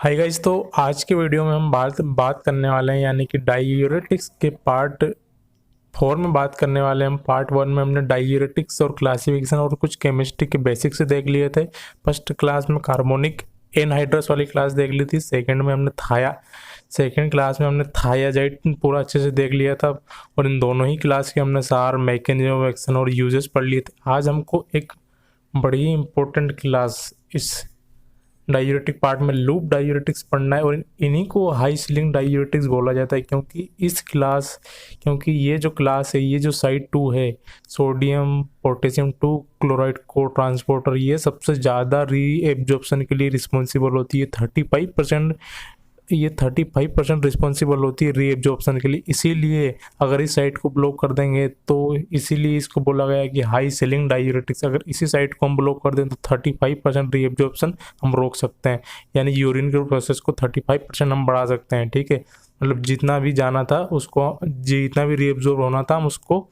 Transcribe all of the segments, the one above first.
Hi guys. तो आज के वीडियो में हम बात करने वाले हैं, यानी कि डाययूरेटिक्स के पार्ट 4 में बात करने वाले हैं। हम पार्ट 1 में हमने डाययूरेटिक्स और क्लासिफिकेशन और कुछ केमिस्ट्री के बेसिक्स से देख लिए थे। फर्स्ट क्लास में कार्बोनिक एनहाइड्रस वाली क्लास देख ली थी। सेकेंड क्लास में हमने थायाजाइड पूरा अच्छे से देख लिया था, और इन दोनों ही क्लास के हमने सार मैकेनिज्म ऑफ एक्शन और यूजेस पढ़ लिए थे। आज हमको एक बड़ी इंपॉर्टेंट क्लास इस डायूरेटिक पार्ट में लूप डायूरेटिक्स पढ़ना है, और इन्हीं को हाई सीलिंग डायूरेटिक्स बोला जाता है, क्योंकि ये जो क्लास है, ये जो साइड 2 है, सोडियम पोटेशियम 2 क्लोराइड को ट्रांसपोर्टर, ये सबसे ज़्यादा री एब्जॉर्प्शन के लिए रिस्पॉन्सिबल होती है। 35% रिस्पॉन्सिबल होती है री एब्जॉर्प्शन के लिए। इसीलिए अगर इस साइड को ब्लॉक कर देंगे तो इसीलिए इसको बोला गया है कि हाई सीलिंग डायूरेटिक्स। अगर इसी साइड को हम ब्लॉक कर दें तो 35% री एब्जॉर्प्शन हम रोक सकते हैं, यानी यूरिन के प्रोसेस को 35% हम बढ़ा सकते हैं। ठीक है, मतलब जितना भी जाना था उसको, जितना भी री एब्जॉर्ब होना था, हम उसको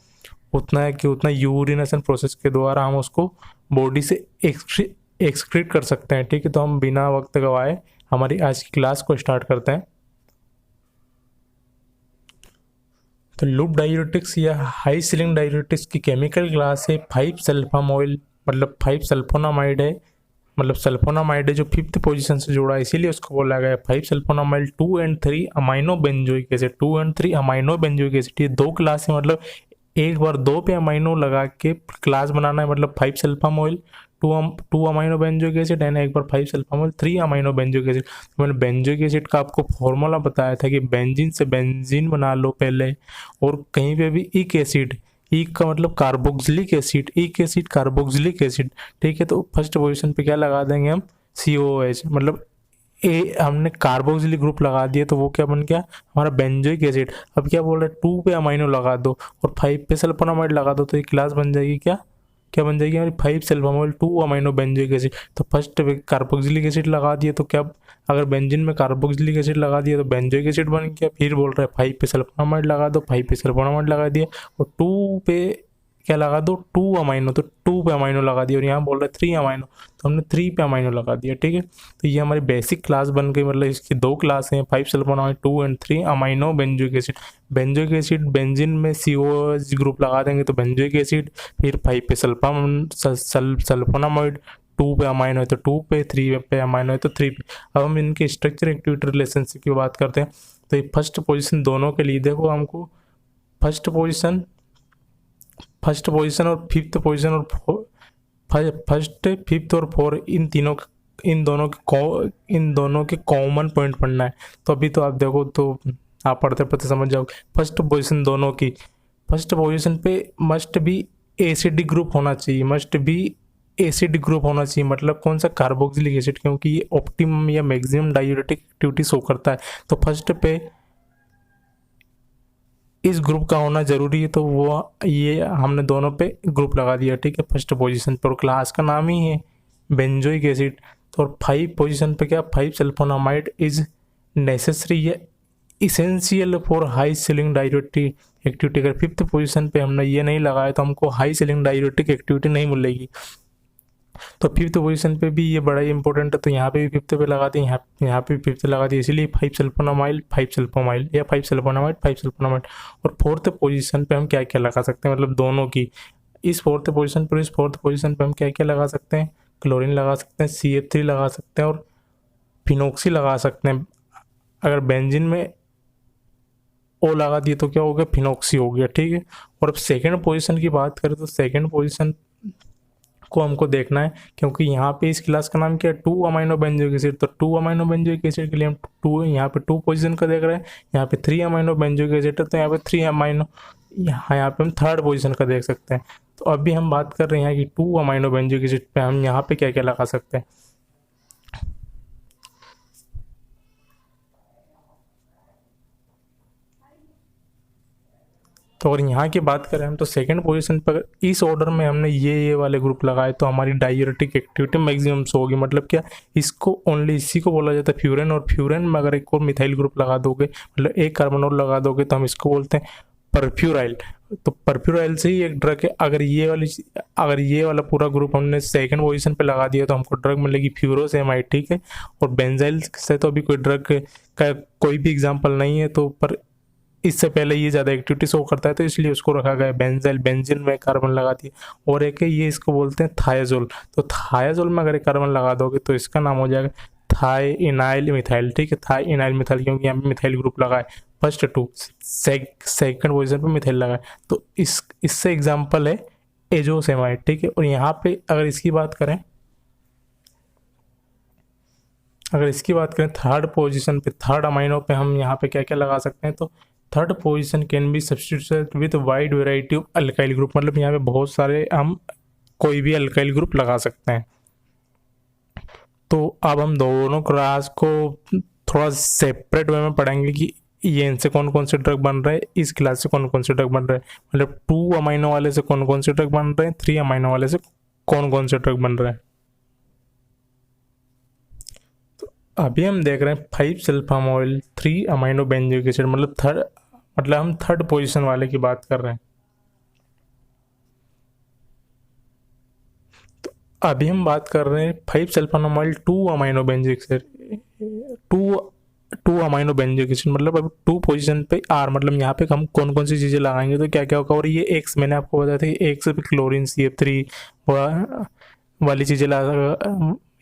उतना यूरिनेशन प्रोसेस के द्वारा हम उसको बॉडी से एक्सक्रीट कर सकते हैं। ठीक है, तो हम बिना वक्त गवाए हमारी आज की क्लास को स्टार्ट करते हैं। तो लूप डायूरेटिक्स या हाई सीलिंग डायूरेटिक्स की केमिकल क्लास है 5 सल्फामोइल, मतलब 5 सल्फोनामाइड है, मतलब सल्फोनामाइड है जो 5th पोजीशन से जुड़ा है, इसीलिए उसको बोला गया 5 सल्फोनामाइल 2 and 3 amino benzoic acid. 2 and 3 amino benzoic acid, ये दो क्लास है, मतलब एक बार 2 पे अमाइनो लगा के क्लास बनाना है, मतलब 5 sulphamoyl 2 amino benzoic acid and एक बार 5 सल्फामोइल 3 अमाइनो बेंजोइक एसिड। तो मैंने बेंजोइक एसिड का आपको फॉर्मूला बताया था कि बेंजीन से बेंजीन बना लो पहले, और कहीं पे भी इक एसिड, इक का मतलब कार्बोक्सिलिक एसिड, इक एसिड कार्बोक्सिलिक एसिड। ठीक है, तो फर्स्ट पोजीशन पे क्या लगा देंगे हम, COOH, मतलब हमने कार्बोक्सिलिक ग्रुप लगा दिया तो वो क्या बन गया, हमारा बेंजोइक एसिड। अब क्या बोल रहे हैं, 2 पे अमाइनो लगा दो और 5 पे सल्फोनामाइड लगा दो, तो ये क्लास बन जाएगी क्या बन जाएगी हमारी 5 सल्फामोइल 2 अमाइनो बेंजोइक एसिड। तो फर्स्ट कार्बोक्सिलिक एसिड लगा दिया, तो क्या, अगर बेंजीन में कार्बोक्सिलिक एसिड लगा दिया तो बेंजोइक एसिड बन गया। फिर बोल रहे हैं 5 पे सल्फोनामाइड लगा दो, 5 पे सल्फोनामाइड लगा दिया, और 2 पे क्या लगा दो, 2 अमाइनो, तो 2 पे अमाइनो लगा दिया, और यहाँ बोल रहे 3 अमाइनो, तो हमने 3 पे अमाइनो लगा दिया। ठीक है, तो ये हमारी बेसिक क्लास बन गई, मतलब इसकी दो क्लास हैं, 5 sulfonamide 2 and 3 amino benzoic acid. Benzoic acid benzene में COOH ग्रुप लगा देंगे तो बेंजोइक एसिड, फिर 5 पे सल्फोनामाइड, 2 पे अमाइनो है तो 2 पे, 3 पे अमाइनो है तो 3 पे। अब हम इनके स्ट्रक्चर एक्टिविटी रिलेशनशिप की बात करते हैं। तो ये फर्स्ट पोजीशन दोनों के लिए देखो, हमको फर्स्ट पोजीशन और फिफ्थ पोजीशन और फर्स्ट, फिफ्थ और 4, इन दोनों के कॉमन पॉइंट पढ़ना है। तो अभी तो आप देखो, तो आप पढ़ते पढ़ते समझ जाओगे। फर्स्ट पोजीशन दोनों की, फर्स्ट पोजीशन पे मस्ट बी एसिडिक ग्रुप होना चाहिए, मतलब कौन सा, कार्बोक्सिलिक एसिड, क्योंकि ये ऑप्टिमम या मैक्सिमम डायूरेटिक एक्टिविटी शो करता है। तो फर्स्ट पे इस ग्रुप का होना जरूरी है, तो वो ये हमने दोनों पे ग्रुप लगा दिया। ठीक है, फर्स्ट पोजीशन पर, क्लास का नाम ही है बेंजोइक एसिड। तो 5 पोजीशन पे क्या, 5 सल्फोनामाइड इज नेसेसरी या essential for high ceiling diuretic activity. अगर 5th पोजीशन पे हमने ये नहीं लगाया तो हमको हाई सीलिंग डायूरेटिक एक्टिविटी नहीं मिलेगी। तो 5th पोजीशन पे भी ये बड़ा ही इंपॉर्टेंट है, तो यहाँ पे भी 5th पे लगा दिए, यहाँ पे भी 5th लगा दिए, इसलिए 5 सल्फोनामाइल 5 सल्फोमाइल या 5 सल्फोनामाइड 5 सल्फोनामाइड। और 4th पोजीशन पे हम क्या क्या लगा सकते हैं, मतलब दोनों की, इस 4th पोजीशन पर, इस 4th पोजीशन पे हम क्या क्या लगा सकते हैं, क्लोरीन लगा सकते हैं, CH3 लगा सकते हैं, और फिनोक्सी लगा सकते हैं। अगर बेंजीन में O लगा दिए तो क्या हो गया, फिनोक्सी हो गया। ठीक है, और अब सेकेंड पोजीशन की बात करें तो सेकेंड पोजीशन को हमको देखना है, क्योंकि यहाँ पे इस क्लास का नाम क्या है, 2 अमाइनो बेंजोइक एसिड। तो 2 अमाइनो बेंजोइक एसिड के लिए हम यहाँ पे 2 पोजीशन का देख रहे हैं, यहाँ पे 3 अमाइनो बेंजोइक एसिड है, तो यहाँ पे 3 अमाइनो, यहाँ पे हम 3rd पोजीशन का देख सकते हैं। तो अभी हम बात कर रहे हैं कि 2 अमाइनो बेंजोइक एसिड पे हम यहाँ पे क्या क्या लगा सकते हैं। तो अगर यहाँ की बात करें हम, तो सेकंड पोजीशन पर इस ऑर्डर में हमने ये वाले ग्रुप लगाए, तो हमारी डायूरेटिक एक्टिविटी मैक्सिमम होगी। मतलब क्या, इसको ओनली इसी को बोला जाता है फ्यूरेन, और फ्यूरेन में अगर एक और मिथाइल ग्रुप लगा दोगे, मतलब एक कार्बन और लगा दोगे, तो हम इसको बोलते हैं परफ्यूराइल। तो परफ्यूराइल से ही एक ड्रग है। अगर ये वाला पूरा ग्रुप हमने सेकंड पोजीशन पे लगा दिया तो हमको ड्रग मिलेगी फ्यूरोसेमाइड, ठीक है। और बेंजाइल से तो अभी कोई ड्रग का कोई भी एग्जांपल नहीं है, तो पर इससे पहले ये ज़्यादा एक्टिविटी शो करता है तो इसलिए उसको रखा गया है। बेंजाइल, बेंजीन में कार्बन लगा दिया। और एक है ये, इसको बोलते हैं थायाजोल। तो थायाजोल में अगर एक कार्बन लगा दोगे तो इसका नाम हो जाएगा थाइइनाइल मिथाइल, ठीक है। थाइइनाइल मिथाइल, क्योंकि यहाँ पे मिथाइल ग्रुप लगा है फर्स्ट टू, सेकंड पोजीशन पे मिथाइल लगा है। तो इससे एग्जांपल है एजोसेमाइड, ठीक है। और यहाँ पे अगर इसकी बात करें थर्ड पोजीशन पे, थर्ड अमाइनो पे हम यहाँ पे क्या क्या लगा सकते हैं, तो third position can be substituted with wide variety of alkyl group. मतलब यहाँ पे बहुत सारे हम कोई भी अल्काइल ग्रुप लगा सकते हैं। तो अब हम दोनों क्लास को थोड़ा सेपरेट वे में पढ़ेंगे कि ये इनसे कौन कौन से ड्रग बन रहे हैं, इस क्लास से कौन कौन से ड्रग बन रहे हैं। मतलब 2 अमाइनो वाले से कौन कौन से ड्रग बन रहे हैं, 3 अमाइनो वाले से कौन कौन से ड्रग बन रहे हैं। तो अभी हम देख रहे हैं 5 सल्फामोइल 3 अमाइनो बेंजोइक एसिड, मतलब हम थर्ड पोजीशन वाले की बात कर रहे हैं। तो अभी हम बात कर रहे हैं 5 सल्फानोमाइल 2 amino benzoic acid, 2 amino benzoic acid, मतलब अभी 2 पोजीशन पे आर, मतलब यहाँ पे हम कौन कौन सी चीज़ें लगाएंगे तो क्या क्या होगा। और ये एक्स, मैंने आपको बताया था कि एक्स पे क्लोरीन CF3 वाली चीज़ें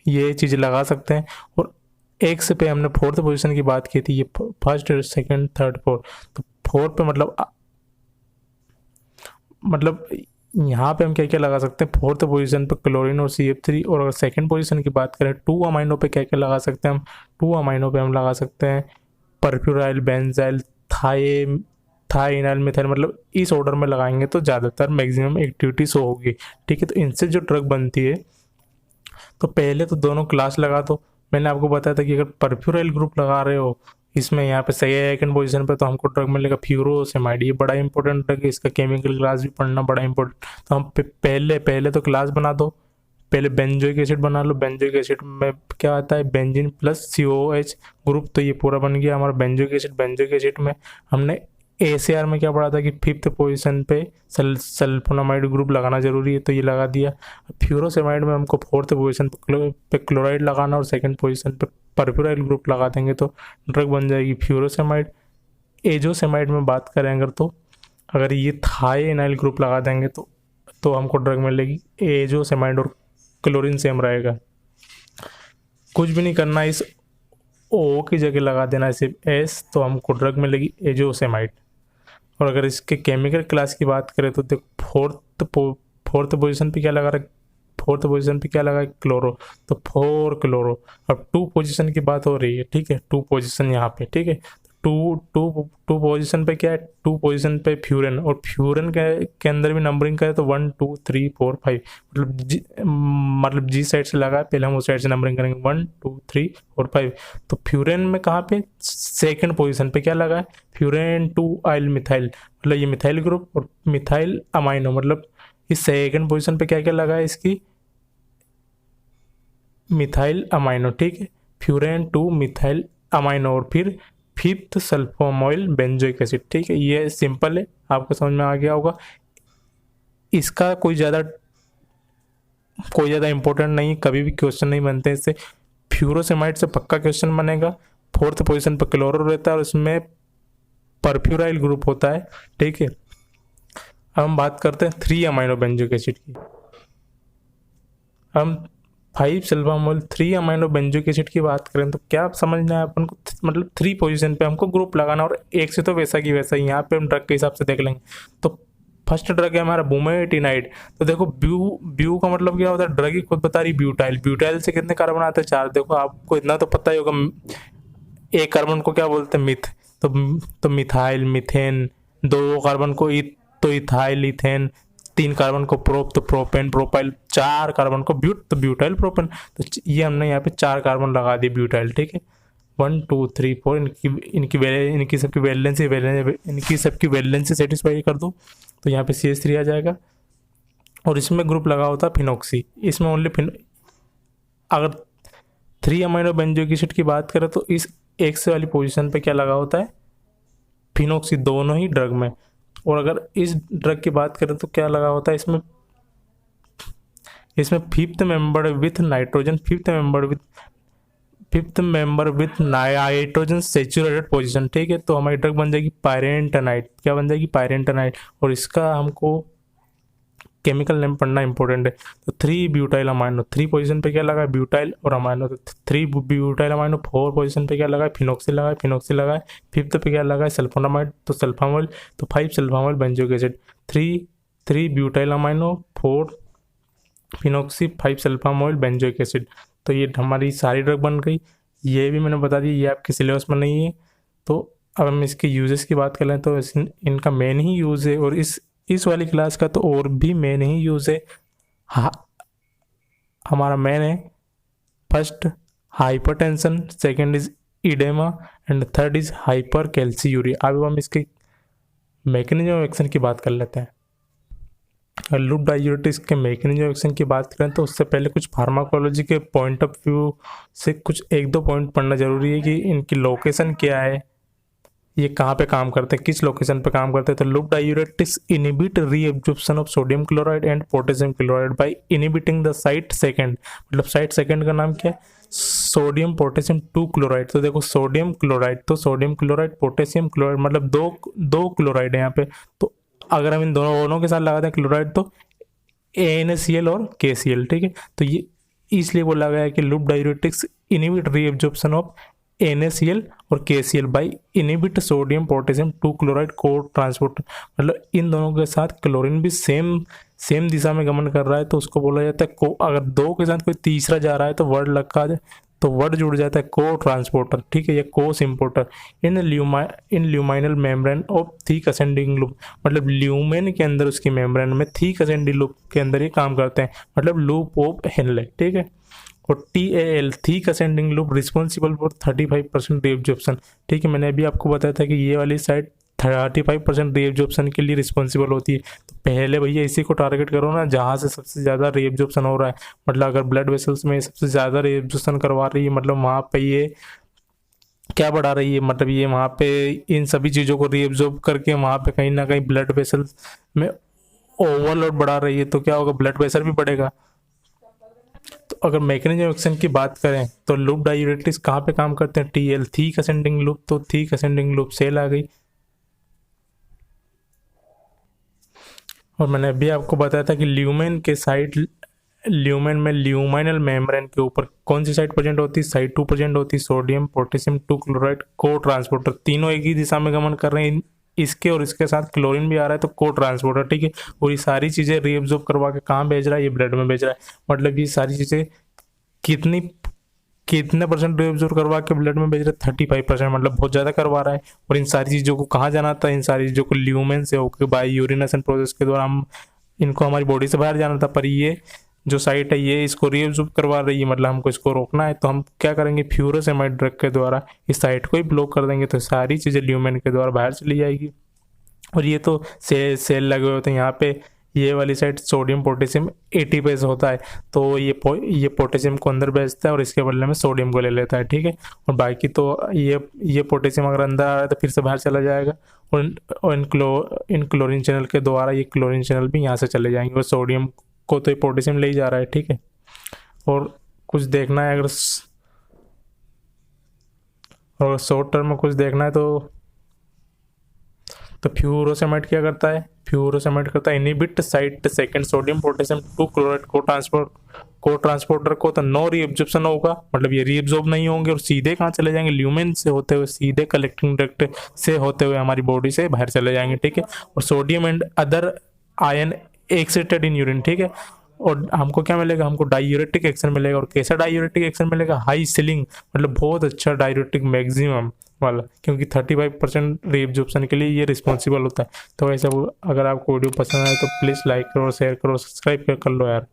ये चीज़ें लगा सकते हैं। और एक्स पे हमने फोर्थ पोजीशन की बात की थी, ये फर्स्ट, सेकंड, थर्ड, फोर्थ। तो फोर्थ पे मतलब यहाँ पे हम क्या क्या लगा सकते हैं, फोर्थ पोजीशन पे क्लोरीन और CF3। और अगर सेकंड पोजीशन की बात करें 2 अमाइनो पे क्या क्या लगा सकते हैं हम, 2 अमाइनो पे हम लगा सकते हैं परफ्यूराइल, बेंजाइल, थाइइनाइल मिथाइल। मतलब इस ऑर्डर में लगाएंगे तो ज़्यादातर मैक्सिमम एक्टिविटी शो होगी, ठीक है। तो इनसे जो ड्रग बनती है, तो पहले तो दोनों क्लास लगा दो। मैंने आपको बताया था कि अगर परफ्यूराइल ग्रुप लगा रहे हो इसमें, यहाँ पे सेकंड पोजीशन पे, तो हमको ड्रग मिलेगा फ्यूरोसेमाइड। ये बड़ा इंपॉर्टेंट ड्रग है, इसका केमिकल क्लास भी पढ़ना बड़ा इंपॉर्टेंट। तो हम पहले तो क्लास बना दो, पहले बेंजोइक एसिड बना लो। बेंजोइक एसिड में क्या आता है, बेंजीन प्लस COH ग्रुप। तो ये पूरा बन गया हमारा बेंजोइक एसिड। बेंजोइक एसिड में हमने ACR में क्या पढ़ा था कि 5th पोजीशन पे सल्फोनामाइड ग्रुप लगाना जरूरी है, तो ये लगा दिया। फ्यूरोसेमाइड में हमको 4th पोजीशन पे क्लोराइड लगाना और सेकंड पोजीशन पे परफ्यूराइल ग्रुप लगा देंगे तो ड्रग बन जाएगी फ्यूरोसेमाइड। एजोसेमाइड में बात करें अगर ये थाइइनाइल ग्रुप लगा देंगे तो हमको ड्रग मिलेगी एजोसेमाइड। और क्लोरीन सेम रहेगा, कुछ भी नहीं करना, इस O की जगह लगा देना सिर्फ S, तो हमको ड्रग मिलेगी एजोसेमाइड। और अगर इसके केमिकल क्लास की बात करें तो देखो फोर्थ पोजीशन पे क्या लगा रहा है, फोर्थ पोजीशन पे क्या लगा है, क्लोरो। तो 4 क्लोरो। अब 2 पोजीशन की बात हो रही है, ठीक है। 2 पोजीशन यहाँ पे, ठीक है। टू पोजीशन पे क्या है, 2 पोजीशन पे फ्यूरन। और फ्यूरन के अंदर भी नंबरिंग करें तो 1 2 3 4 5, मतलब जी साइड से लगा है, पहले हम उस साइड से नंबरिंग करेंगे 1 2 3 4 5। तो फ्यूरन में कहाँ पे, सेकंड पोजीशन पे क्या लगा है, फ्यूरेन 2 आइल मिथाइल, मतलब ये मिथाइल ग्रुप और मिथाइल अमाइनो। मतलब इस सेकंड पोजीशन पे क्या क्या लगा है, इसकी मिथाइल अमाइनो, ठीक है। Furan 2 methyl amino. और फिर 5th सल्फोमोइल बेंजोइक एसिड, ठीक है। ये सिंपल है, आपको समझ में आ गया होगा। इसका कोई ज़्यादा इंपॉर्टेंट नहीं, कभी भी क्वेश्चन नहीं बनते इससे। फ्यूरोसेमाइड से पक्का क्वेश्चन बनेगा। 4th पोजीशन पर क्लोरो रहता है और उसमें परफ्यूराइल ग्रुप होता है, ठीक है। अब हम बात करते हैं 3 अमाइनो बेंजोइक एसिड की। हम 5 सल्फामोल 3 अमाइनो बेंजोइक एसिड की बात करें तो क्या समझना है अपन को, मतलब 3 पोजीशन पे हमको ग्रुप लगाना और एक से तो वैसा की वैसा ही। यहाँ पे हम ड्रग के हिसाब से देख लेंगे। तो फर्स्ट ड्रग है हमारा बुमेटिनाइड। तो देखो ब्यू का मतलब क्या होता है, ड्रग ही खुद बता रही, ब्यूटाइल। ब्यूटाइल से कितने कार्बन आते हैं, 4। देखो आपको इतना तो पता ही होगा, एक कार्बन को क्या बोलते हैं, मिथ। तो मिथाइल, मिथेन। 2 कार्बन को तो इथाइल, इथेन। 3 कार्बन को तो प्रोपेन, प्रोपाइल। 4 कार्बन को तो ब्यूटाइल, प्रोपेन। तो ये हमने यहाँ पे 4 कार्बन लगा दिए ब्यूटाइल, ठीक है। 1 2 3 4 इनकी सबकी वैलेंसी सेटिस्फाई कर दो तो यहाँ पे CH3 आ जाएगा। और इसमें ग्रुप लगा होता है फिनोक्सी। इसमें ओनली अगर 3 अमाइनो बेंजोइक एसिड की बात करें तो इस एक्स वाली पोजीशन पे क्या लगा होता है, फिनोक्सी, दोनों ही ड्रग में। और अगर इस ड्रग की बात करें तो क्या लगा होता है इसमें, इसमें fifth member with nitrogen, fifth member with nitrogen saturated position, ठीक है। तो हमारी ड्रग बन जाएगी पायरेंटेनाइट, क्या बन जाएगी, पायरेंटेनाइट। और इसका हमको केमिकल नेम पढ़ना इंपॉर्टेंट है। तो 3 ब्यूटाइल अमाइनो, 3 पोजीशन पे क्या लगा है, ब्यूटाइल और अमाइनो। तो 3 ब्यूटाइल अमाइनो, 4 पोजीशन पे क्या लगा है, फिनोक्सिल लगा है, फिनोक्सिल लगा है। 5th पे क्या लगा है, सल्फोनामाइड, तो सल्फामोल। तो 5 sulphamoyl benzoic acid, 3 butyl amino, 4 phenoxy, 5 sulphamoyl benzoic acid. तो ये हमारी सारी ड्रग बन गई। ये भी मैंने बता दी, ये आपके सिलेबस में नहीं है। तो अब हम इसके यूजेस की बात कर लें तो इनका मेन ही यूज़ है, और इस वाली क्लास का तो और भी मेन ही यूज़ है। हमारा मेन है first hypertension, second is oedema and third is hypercalciuria. अब हम इसके मैकेनिज्म ऑफ एक्शन की बात कर लेते हैं। लूप डाययूरेटिक्स के मैकेनिज्म ऑफ एक्शन की बात करें तो उससे पहले कुछ फार्माकोलॉजी के पॉइंट ऑफ व्यू से कुछ 1-2 पॉइंट पढ़ना जरूरी है कि इनकी लोकेशन क्या है, ये कहाँ पे काम करते हैं, किस लोकेशन पे काम करते हैं। तो loop diuretics inhibit reabsorption of sodium chloride and potassium chloride by inhibiting the site second. मतलब साइट सेकंड का नाम क्या है, सोडियम पोटेशियम 2 क्लोराइड। तो देखो सोडियम क्लोराइड, तो सोडियम क्लोराइड, पोटेशियम क्लोराइड, मतलब दो क्लोराइड है यहाँ पे। तो अगर हम इन दोनों के साथ लगाते हैं क्लोराइड तो AnCl और KCl, ठीक है। तो ये इसलिए बोला गया है कि loop diuretics inhibit reabsorption of NaCl और KCl by inhibit sodium potassium 2 chloride को ट्रांसपोर्ट। मतलब इन दोनों के साथ क्लोरीन भी सेम दिशा में गमन कर रहा है, तो उसको बोला जाता है को। अगर 2 के साथ कोई तीसरा जा रहा है तो वर्ड लगा जाए तो वर्ड जुड़ जाता है को ट्रांसपोर्टर, ठीक है, या co importer. In luminal membrane of thick ascending loop, मतलब ल्यूमेन के अंदर उसकी मेम्ब्रेन में थिक असेंडिंग लूप के अंदर ये काम करते हैं, मतलब लूप ऑफ हेनले, ठीक है। और TAL thick ascending loop responsible for 35% reabsorption, ठीक है। मैंने अभी आपको बताया था कि ये वाली साइड 35% रीएब्जॉर्प्शन के लिए रिस्पॉन्सिबल होती है। तो पहले भैया इसी को टारगेट करो ना जहाँ से सबसे ज़्यादा रीएब्जॉर्प्शन हो रहा है। मतलब अगर ब्लड वेसल्स में सबसे ज़्यादा रीएब्जॉर्प्शन करवा रही है, मतलब वहाँ पे ये क्या बढ़ा रही है, मतलब ये वहाँ पे इन सभी चीज़ों को रीएब्जॉर्ब करके वहाँ पे कहीं ना कहीं ब्लड वेसल्स में ओवरलोड बढ़ा रही है, तो क्या होगा, ब्लड प्रेशर भी बढ़ेगा। तो अगर मैकेनिज्म ऑफ एक्शन की बात करें तो लूप डाययूरेटिक्स कहाँ पे काम करते हैं, TL थिक असेंडिंग लूप। तो थिक असेंडिंग लूप सेल आ गई। और मैंने अभी आपको बताया था कि ल्यूमेन के साइड, ल्यूमेन में ल्यूमाइनल मेम्ब्रेन के ऊपर कौन सी साइड प्रेजेंट होती है, साइड 2 प्रेजेंट होती है, सोडियम पोटेशियम 2 क्लोराइड को ट्रांसपोर्टर। तीनों एक ही दिशा में गमन कर रहे हैं, इसके और इसके साथ क्लोरीन भी आ रहा है, तो को ट्रांसपोर्टर, ठीक है। और ये सारी चीज़ें रीअब्जॉर्ब करवा के कहाँ भेज रहा है, ये ब्लड में भेज रहा है। मतलब ये सारी चीज़ें कितने परसेंट रीअब्जॉर्ब करवा के ब्लड में भेज रहा है, 35%, मतलब बहुत ज़्यादा करवा रहा है। और इन सारी चीज़ों को कहाँ जाना था, इन सारी चीज़ों को ल्यूमेन से होकर बाय यूरिनेशन प्रोसेस के द्वारा हम इनको हमारी बॉडी से बाहर जाना था। पर ये जो साइट है ये इसको रीअब्जॉर्ब करवा रही है, मतलब हमको इसको रोकना है। तो हम क्या करेंगे, फ्यूरोसेमाइड ड्रग के द्वारा इस साइट को ही ब्लॉक कर देंगे, तो सारी चीज़ें ल्यूमेन के द्वारा बाहर चली जाएगी। और ये तो सेल लगे होते हैं यहाँ पे, ये वाली साइड सोडियम पोटेशियम ATPase होता है, तो ये पोटेशियम को अंदर भेजता है और इसके बदले में सोडियम को ले लेता है, ठीक है। और बाकी तो ये पोटेशियम अगर अंदर आ रहा है तो फिर से बाहर चला जाएगा। और इन क्लोरीन चैनल के द्वारा ये क्लोरीन चैनल भी यहाँ से चले जाएंगे, और सोडियम को तो ये पोटेशियम ले ही जा रहा है, ठीक है। और कुछ देखना है, अगर शॉर्ट टर्म में कुछ देखना है तो फ्यूरोसेमाइड क्या करता है, फ्यूरोसेमाइड करता है inhibit site second sodium potassium 2 chloride को ट्रांसपोर्टर को। तो नो रीअब्जॉर्प्शन होगा, मतलब ये रीअब्जॉर्ब नहीं होंगे और सीधे कहाँ चले जाएंगे, ल्यूमेन से होते हुए सीधे कलेक्टिंग डक्ट से होते हुए हमारी बॉडी से बाहर चले जाएंगे, ठीक है। और sodium and other ion excreted in urine, ठीक है। और हमको क्या मिलेगा, हमको डाययूरेटिक एक्शन मिलेगा। और कैसा डाययूरेटिक एक्शन मिलेगा, हाई सीलिंग, मतलब बहुत अच्छा डाययूरेटिक मैक्सिमम वाला, क्योंकि 35% रीअब्जॉर्प्शन के लिए ये रिस्पॉन्सिबल होता है। तो ऐसा अगर आपको वीडियो पसंद आए तो प्लीज़ लाइक करो, शेयर करो, सब्सक्राइब कर लो यार।